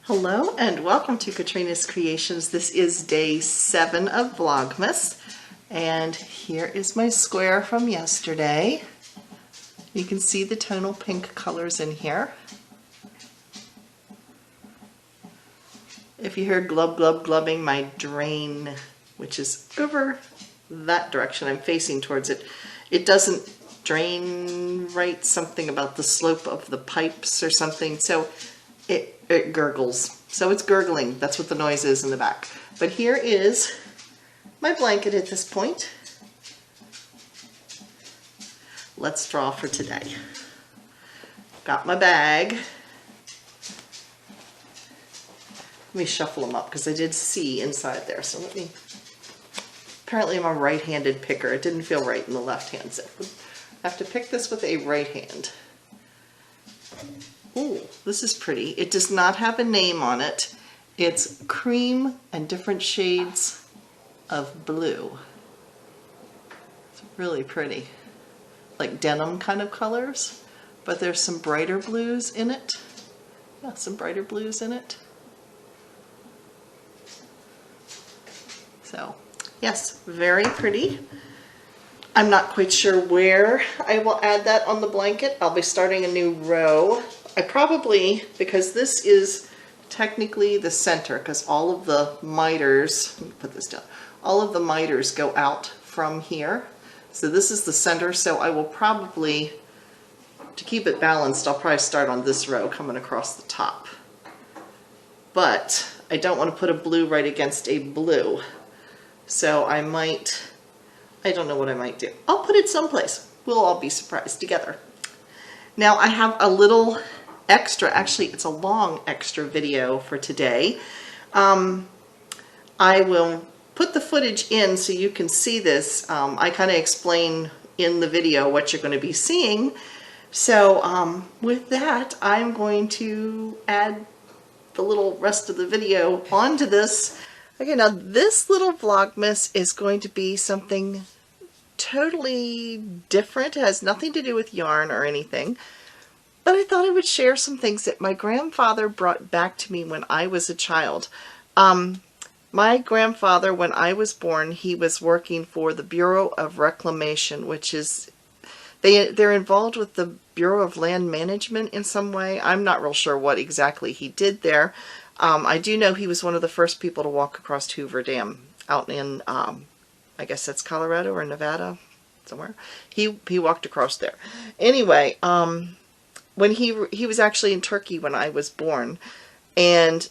Hello and welcome to Katrina's Creations. This is day 7 of Vlogmas, and here is my square from yesterday. You can see the tonal pink colors in here. If you hear glub glub glubbing, my drain, which is over that direction, I'm facing towards it, it doesn't drain right, something about the slope of the pipes or something, so it gurgles. So it's gurgling. That's what the noise is in the back. But here is my blanket at this point. Let's draw for today. Got my bag. Let me shuffle them up because I did see inside there. So apparently I'm a right-handed picker. It didn't feel right in the left hand. So I have to pick this with a right hand. Ooh, this is pretty. It does not have a name on it. It's cream and different shades of blue. It's really pretty. Like denim kind of colors, but there's some brighter blues in it. Yeah, some brighter blues in it. So, yes, very pretty. I'm not quite sure where I will add that on the blanket. I'll be starting a new row. I probably, because this is technically the center, because all of the miters, let me put this down, all of the miters go out from here. So this is the center, so I will probably, to keep it balanced, I'll probably start on this row coming across the top. But I don't want to put a blue right against a blue. So I might, I don't know what I might do. I'll put it someplace. We'll all be surprised together. Now I have a little extra, actually it's a long extra video for today. I will put the footage in so you can see this. I kind of explain in the video what you're going to be seeing. So with that, I'm going to add the little rest of the video onto this. Okay, now this little Vlogmas is going to be something totally different. It has nothing to do with yarn or anything. But I thought I would share some things that my grandfather brought back to me when I was a child. My grandfather, when I was born, he was working for the Bureau of Reclamation, which is, they're involved with the Bureau of Land Management in some way. I'm not real sure what exactly he did there. I do know he was one of the first people to walk across Hoover Dam out in, I guess that's Colorado or Nevada, somewhere. He walked across there. Anyway, when he was actually in Turkey when I was born, and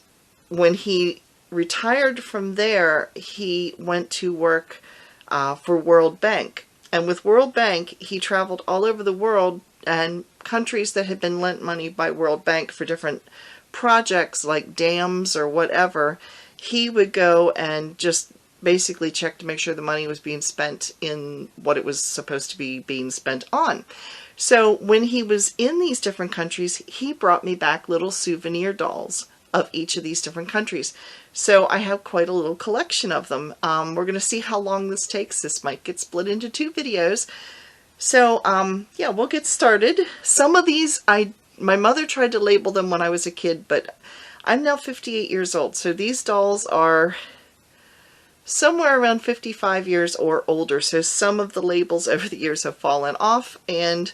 when he retired from there, he went to work for World Bank. And with World Bank, he traveled all over the world, and countries that had been lent money by World Bank for different projects like dams or whatever, he would go and just basically check to make sure the money was being spent in what it was supposed to be being spent on. So when he was in these different countries, he brought me back little souvenir dolls of each of these different countries. So I have quite a little collection of them. We're going to see how long this takes. This might get split into 2 videos. So yeah, we'll get started. Some of these, my mother tried to label them when I was a kid, but I'm now 58 years old. So these dolls are somewhere around 55 years or older, so some of the labels over the years have fallen off, and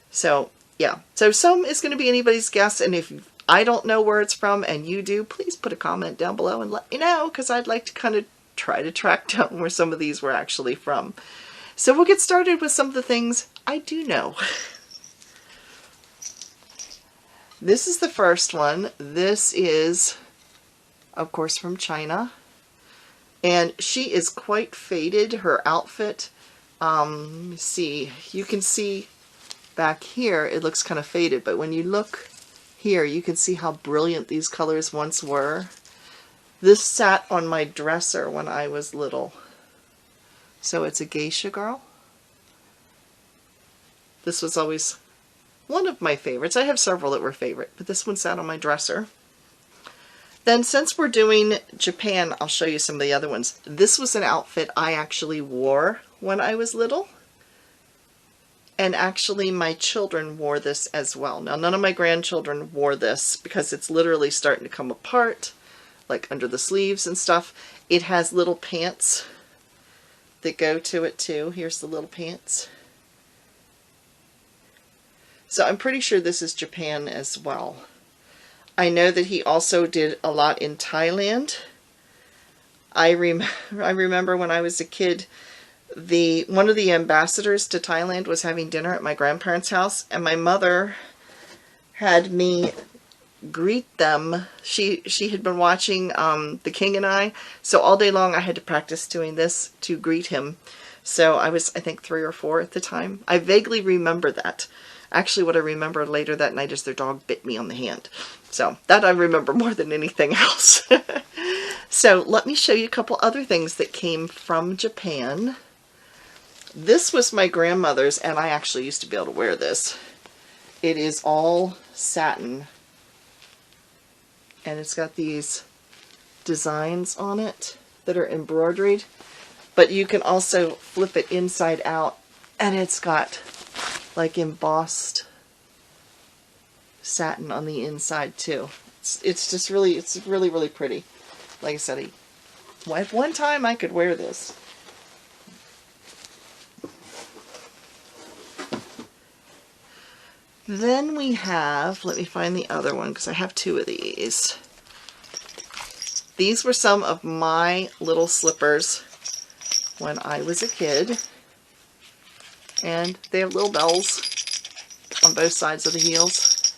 so yeah, so some is going to be anybody's guess, and if I don't know where it's from and you do, please put a comment down below and let me know, because I'd like to kind of try to track down where some of these were actually from. So we'll get started with some of the things I do know. This is the first one. This is, of course, from China. And she is quite faded, her outfit. Let me see. You can see back here, it looks kind of faded, but when you look here, you can see how brilliant these colors once were. This sat on my dresser when I was little. So it's a geisha girl. This was always one of my favorites. I have several that were favorite, but this one sat on my dresser. Then since we're doing Japan, I'll show you some of the other ones. This was an outfit I actually wore when I was little. And actually my children wore this as well. Now none of my grandchildren wore this because it's literally starting to come apart, like under the sleeves and stuff. It has little pants that go to it too. Here's the little pants. So I'm pretty sure this is Japan as well. I know that he also did a lot in Thailand. I remember when I was a kid, one of the ambassadors to Thailand was having dinner at my grandparents' house, and my mother had me greet them. She had been watching The King and I, so all day long I had to practice doing this to greet him. So I was, I think, 3 or 4 at the time. I vaguely remember that. Actually, what I remember later that night is their dog bit me on the hand. So that I remember more than anything else. So let me show you a couple other things that came from Japan. This was my grandmother's, and I actually used to be able to wear this. It is all satin, and it's got these designs on it that are embroidered, but you can also flip it inside out, and it's got like embossed satin on the inside too. It's just really, it's really, really pretty. Like I said, at one time I could wear this. Then we have, let me find the other one because I have 2 of these. These were some of my little slippers when I was a kid. And they have little bells on both sides of the heels.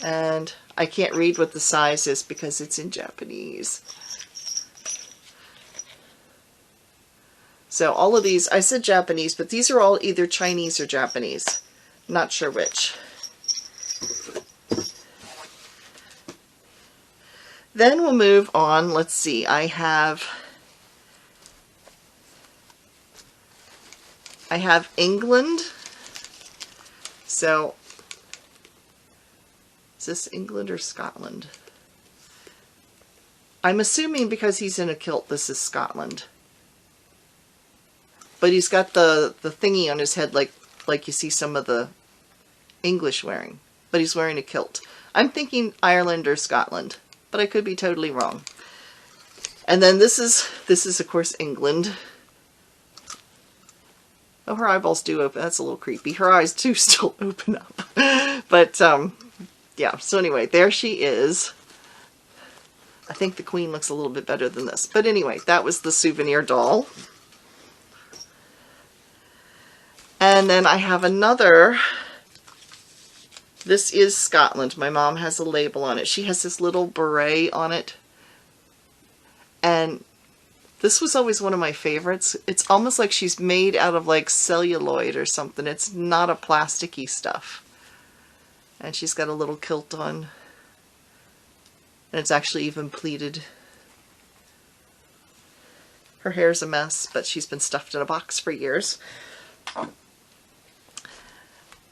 And I can't read what the size is because it's in Japanese. So all of these, I said Japanese, but these are all either Chinese or Japanese. Not sure which. Then we'll move on. Let's see. I have England. So, is this England or Scotland? I'm assuming because he's in a kilt, this is Scotland. But he's got the thingy on his head like you see some of the English wearing. But he's wearing a kilt. I'm thinking Ireland or Scotland, but I could be totally wrong. And then this is of course England. Oh, her eyeballs do open. That's a little creepy. Her eyes do still open up. But yeah, so anyway, there she is. I think the Queen looks a little bit better than this. But anyway, that was the souvenir doll. And then I have another. This is Scotland. My mom has a label on it. She has this little beret on it. And this was always one of my favorites. It's almost like she's made out of like celluloid or something. It's not a plasticky stuff. And she's got a little kilt on. And it's actually even pleated. Her hair's a mess, but she's been stuffed in a box for years.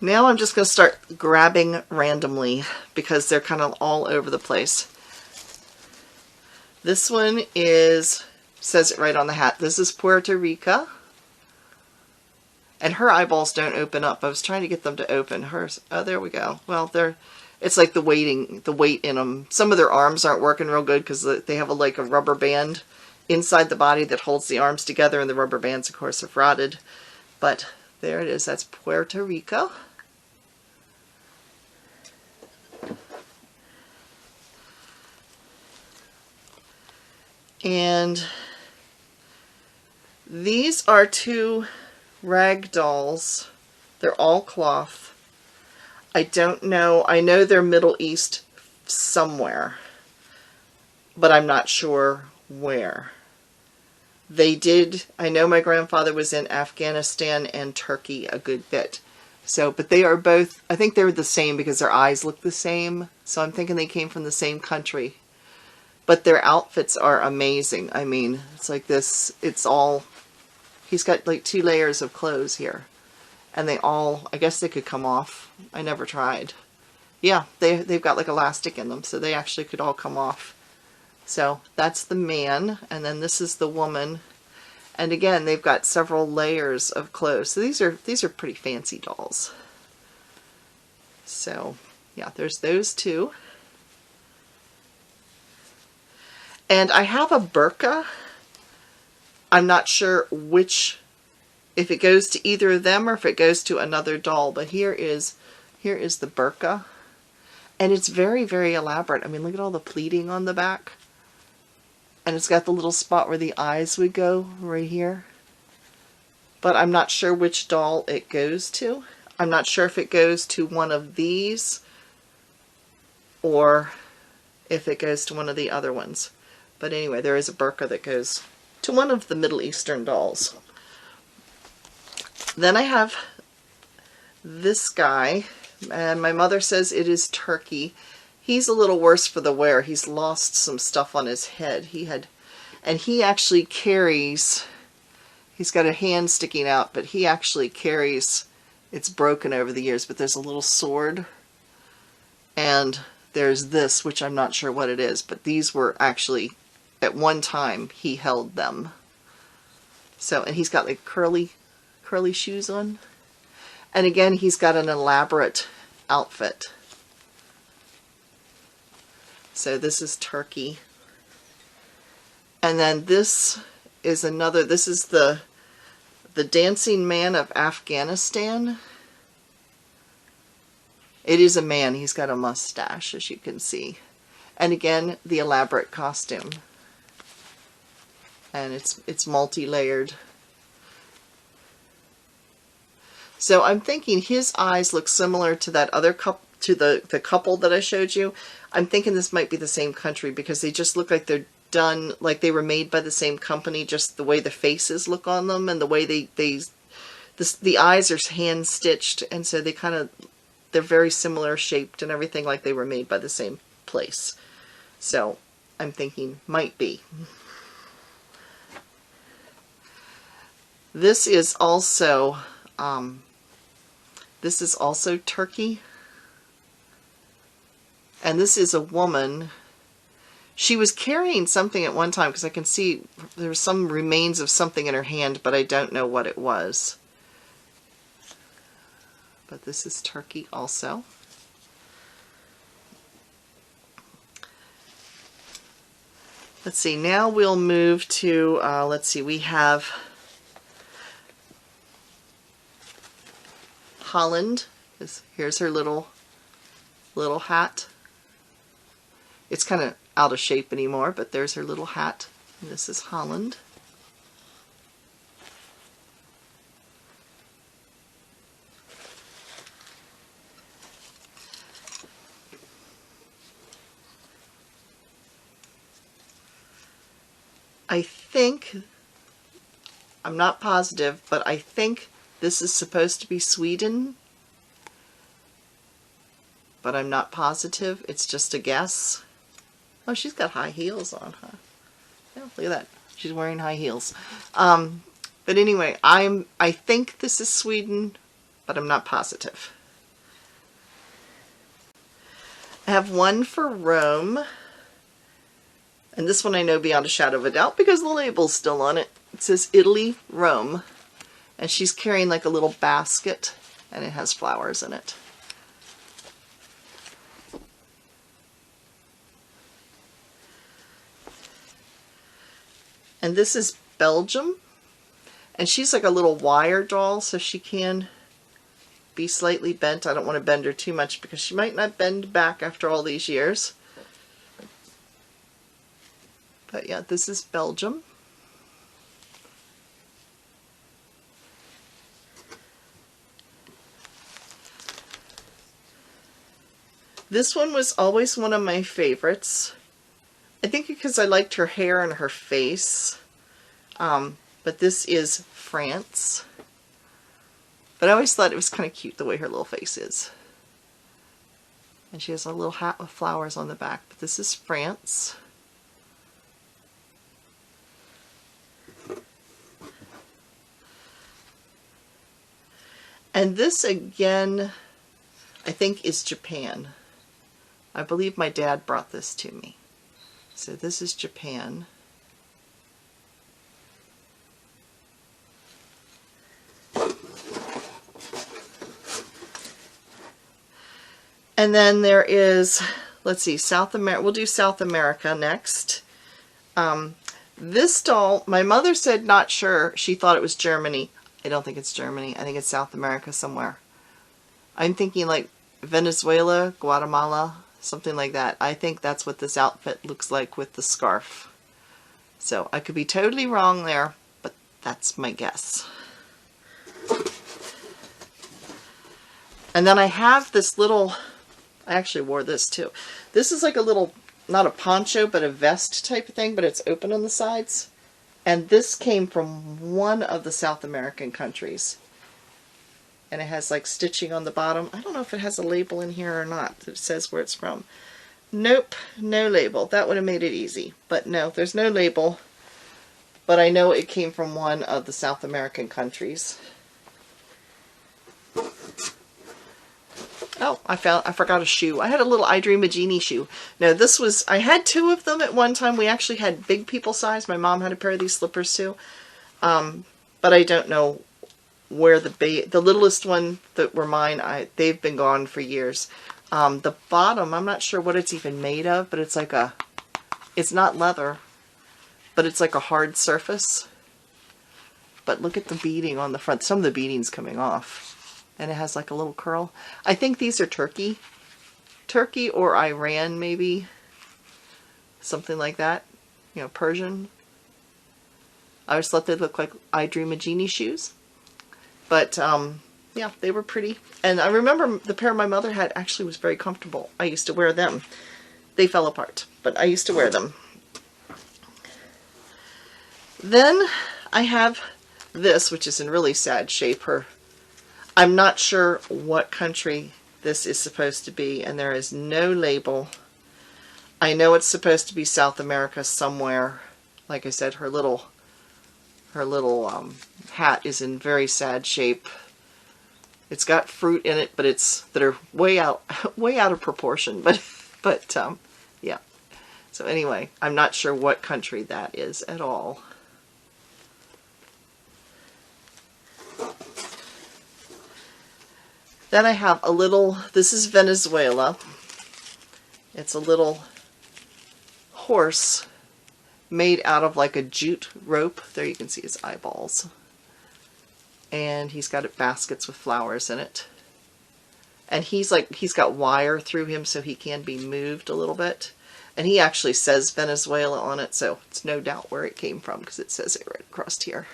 Now I'm just going to start grabbing randomly because they're kind of all over the place. This one is, says it right on the hat, this is Puerto Rico. And her eyeballs don't open up. I was trying to get them to open. Hers, oh, there we go. Well, it's like the weight in them. Some of their arms aren't working real good because they have like a rubber band inside the body that holds the arms together, and the rubber bands, of course, have rotted. But there it is. That's Puerto Rico. And these are 2 rag dolls. They're all cloth. I don't know. I know they're Middle East somewhere, but I'm not sure where. They did, I know my grandfather was in Afghanistan and Turkey a good bit. So, but they are both, I think they're the same because their eyes look the same. So I'm thinking they came from the same country. But their outfits are amazing. I mean, it's like this, it's all, he's got like 2 layers of clothes here. And they all, I guess they could come off. I never tried. Yeah, they've got like elastic in them, so they actually could all come off. So that's the man, and then this is the woman. And again, they've got several layers of clothes. So these are pretty fancy dolls. So yeah, there's those two. And I have a burqa. I'm not sure which, if it goes to either of them or if it goes to another doll, but here is the burqa. And it's very, very elaborate. I mean, look at all the pleating on the back. And it's got the little spot where the eyes would go right here. But I'm not sure which doll it goes to. I'm not sure if it goes to one of these or if it goes to one of the other ones. But anyway, there is a burqa that goes to one of the Middle Eastern dolls. Then I have this guy, and my mother says it is Turkey. He's a little worse for the wear. He's lost some stuff on his head. And he actually carries, he's got a hand sticking out, but he actually carries, it's broken over the years, but there's a little sword. And there's this, which I'm not sure what it is, but these were actually, at one time, he held them. So, and he's got like curly shoes on. And again, he's got an elaborate outfit. So this is Turkey. And then this is another, this is the dancing man of Afghanistan. It is a man. He's got a mustache, as you can see. And again, the elaborate costume. And it's multi-layered. So I'm thinking his eyes look similar to that other couple, to the couple that I showed you. I'm thinking this might be the same country because they just look like they're done, like they were made by the same company, just the way the faces look on them and the way the eyes are hand stitched, and so they're very similar shaped and everything, like they were made by the same place. So I'm thinking might be. This is also Turkey. And this is a woman. She was carrying something at one time because I can see there's some remains of something in her hand, but I don't know what it was. But this is Turkey also. Let's see, now we'll move to, let's see, we have Holland. Here's her little hat. It's kind of out of shape anymore, but there's her little hat. And this is Holland. I think, I'm not positive, but I think this is supposed to be Sweden, but I'm not positive. It's just a guess. Oh, she's got high heels on, huh? Yeah, look at that. She's wearing high heels. But anyway, I think this is Sweden, but I'm not positive. I have one for Rome. And this one I know beyond a shadow of a doubt because the label's still on it. It says Italy, Rome. And she's carrying like a little basket, and it has flowers in it. And this is Belgium. And she's like a little wire doll, so she can be slightly bent. I don't want to bend her too much because she might not bend back after all these years. But yeah, this is Belgium. This one was always one of my favorites. I think because I liked her hair and her face. But this is France. But I always thought it was kind of cute the way her little face is. And she has a little hat with flowers on the back. But this is France. And this again, I think is Japan. I believe my dad brought this to me. So this is Japan. And then there is, let's see, South America. We'll do South America next. This doll, my mother said not sure. She thought it was Germany. I don't think it's Germany. I think it's South America somewhere. I'm thinking like Venezuela, Guatemala, something like that. I think that's what this outfit looks like with the scarf. So I could be totally wrong there, but that's my guess. And then I have this little, I actually wore this too. This is like a little, not a poncho, but a vest type of thing, but it's open on the sides. And this came from one of the South American countries. And it has like stitching on the bottom. I don't know if it has a label in here or not that says where it's from. Nope, no label. That would have made it easy. But no, there's no label. But I know it came from one of the South American countries. Oh, I forgot a shoe. I had a little I Dream a Genie shoe. No, this was, I had two of them at one time. We actually had big people size. My mom had a pair of these slippers too. But I don't know where the littlest one that were mine, they've been gone for years. The bottom, I'm not sure what it's even made of, but it's like it's not leather, but it's like a hard surface. But look at the beading on the front. Some of the beading's coming off. And it has like a little curl. I think these are Turkey. Turkey or Iran, maybe. Something like that. You know, Persian. I always thought they looked like I Dream a Genie shoes. But, yeah, they were pretty. And I remember the pair my mother had actually was very comfortable. I used to wear them. They fell apart, but I used to wear them. Then I have this, which is in really sad shape. I'm not sure what country this is supposed to be, and there is no label. I know it's supposed to be South America somewhere. Like I said, her little hat is in very sad shape. It's got fruit in it, but that are way out of proportion. But yeah. So anyway, I'm not sure what country that is at all. Then I have a little, this is Venezuela. It's a little horse made out of like a jute rope. There you can see his eyeballs. And he's got baskets with flowers in it. And he's got wire through him so he can be moved a little bit. And he actually says Venezuela on it, so it's no doubt where it came from because it says it right across here.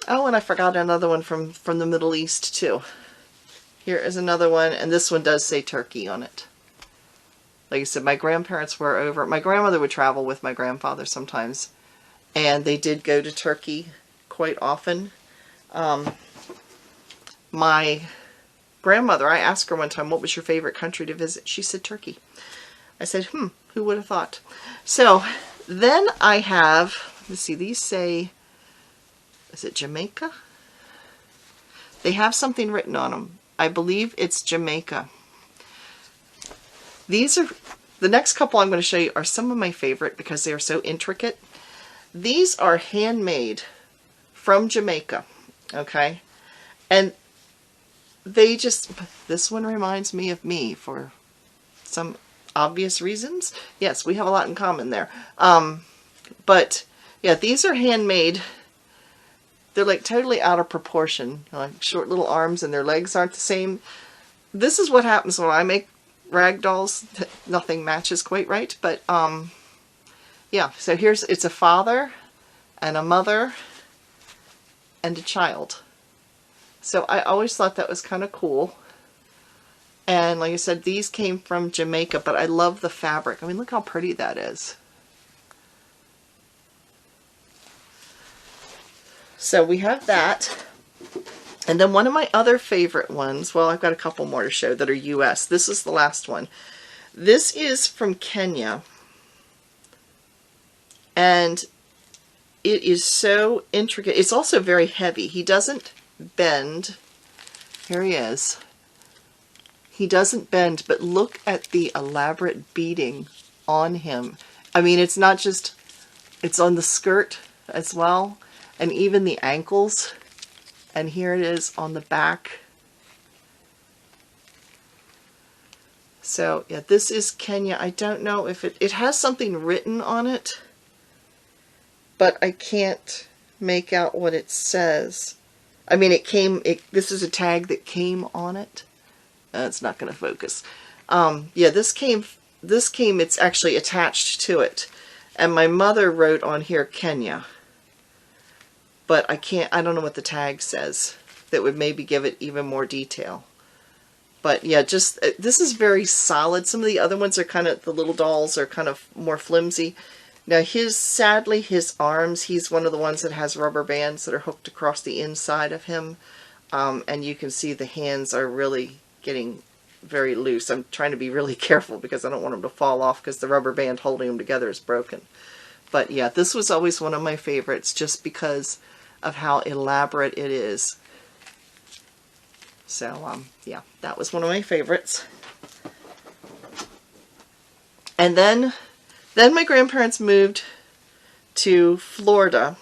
Oh, and I forgot another one from the Middle East too. Here is another one, and this one does say Turkey on it. Like I said, my grandparents were over. My grandmother would travel with my grandfather sometimes, and they did go to Turkey quite often. My grandmother, I asked her one time, what was your favorite country to visit? She said Turkey. I said, who would have thought? So then I have, let's see, these say, is it Jamaica? They have something written on them. I believe it's Jamaica. These are, the next couple I'm going to show you are some of my favorite because they are so intricate. These are handmade from Jamaica, okay? And they just, this one reminds me of me for some obvious reasons. Yes, we have a lot in common there. But yeah, these are handmade. They're like totally out of proportion, like short little arms, and their legs aren't the same. This is what happens when I make rag dolls. Nothing matches quite right, but yeah. So it's a father and a mother and a child. So I always thought that was kind of cool. And like I said, these came from Jamaica, but I love the fabric. I mean, look how pretty that is. So we have that. And then one of my other favorite ones, well, I've got a couple more to show that are US. This is the last one. This is from Kenya. And it is so intricate. It's also very heavy. He doesn't bend. Here he is. He doesn't bend, but look at the elaborate beading on him. I mean, it's not just, it's on the skirt as well. and even the ankles. And here it is on the back. So yeah, this is Kenya. I don't know if it has something written on it, but I can't make out what it says. I mean, this is a tag that came on it. It's not going to focus. Yeah, this came, it's actually attached to it. And my mother wrote on here Kenya. But I don't know what the tag says that would maybe give it even more detail. But yeah, just, this is very solid. Some of the other ones are kind of, the little dolls are kind of more flimsy. Now sadly, his arms, he's one of the ones that has rubber bands that are hooked across the inside of him. And you can see the hands are really getting very loose. I'm trying to be really careful because I don't want them to fall off because the rubber band holding them together is broken. But yeah, this was always one of my favorites just because of how elaborate it is. So yeah, that was one of my favorites. And then my grandparents moved to Florida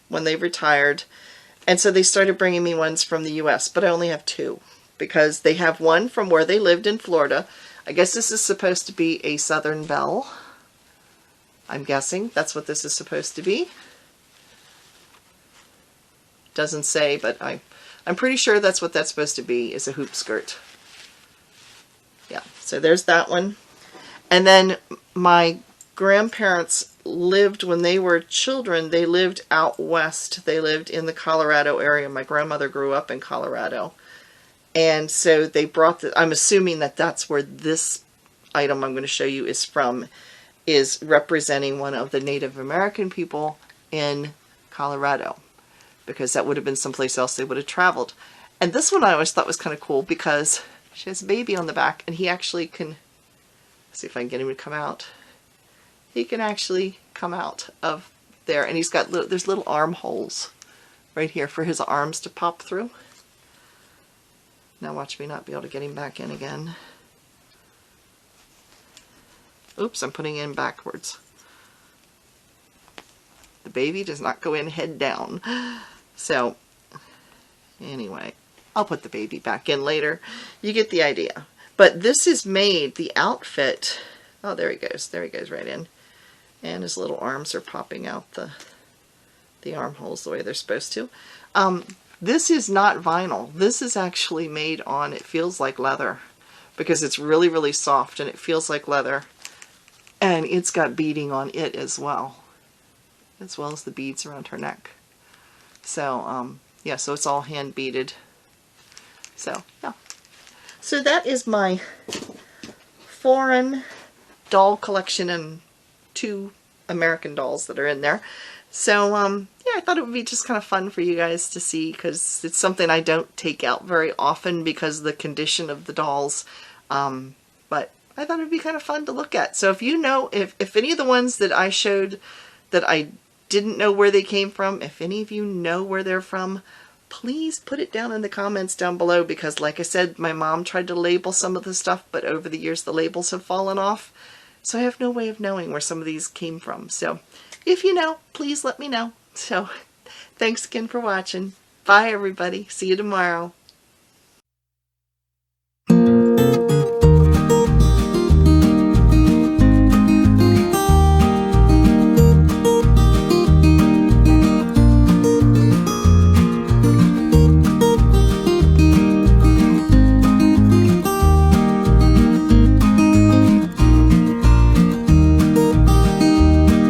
when they retired, and so they started bringing me ones from the US, but I only have two because they have one from where they lived in Florida. I guess this is supposed to be a Southern Belle. I'm guessing that's what this is supposed to be. Doesn't say, but I'm pretty sure that's what that's supposed to be, is a hoop skirt. Yeah, so there's that one. And then my grandparents lived, when they were children, they lived out west. They lived in the Colorado area. My grandmother grew up in Colorado. And so they brought I'm assuming that that's where this item I'm going to show you is from, is representing one of the Native American people in Colorado, because that would have been someplace else they would have traveled. And this one I always thought was kind of cool because she has a baby on the back, and he actually can, see if I can get him to come out. He can actually come out of there, and he's got there's little armholes right here for his arms to pop through. Now watch me not be able to get him back in again. Oops, I'm putting him backwards. The baby does not go in head down. So, anyway, I'll put the baby back in later. You get the idea. But this is made, the outfit, oh, there he goes right in. And his little arms are popping out the armholes the way they're supposed to. This is not vinyl. This is actually made on, it feels like leather, because it's really, really soft and it feels like leather. And it's got beading on it as well as the beads around her neck. So, yeah, so it's all hand beaded. So, yeah. So that is my foreign doll collection and 2 American dolls that are in there. So, yeah, I thought it would be just kind of fun for you guys to see, because it's something I don't take out very often because of the condition of the dolls. But I thought it would be kind of fun to look at. So if you know, if any of the ones that I showed that I didn't know where they came from, if any of you know where they're from, please put it down in the comments down below, because like I said, my mom tried to label some of the stuff, but over the years the labels have fallen off. So I have no way of knowing where some of these came from. So if you know, please let me know. So thanks again for watching. Bye everybody. See you tomorrow.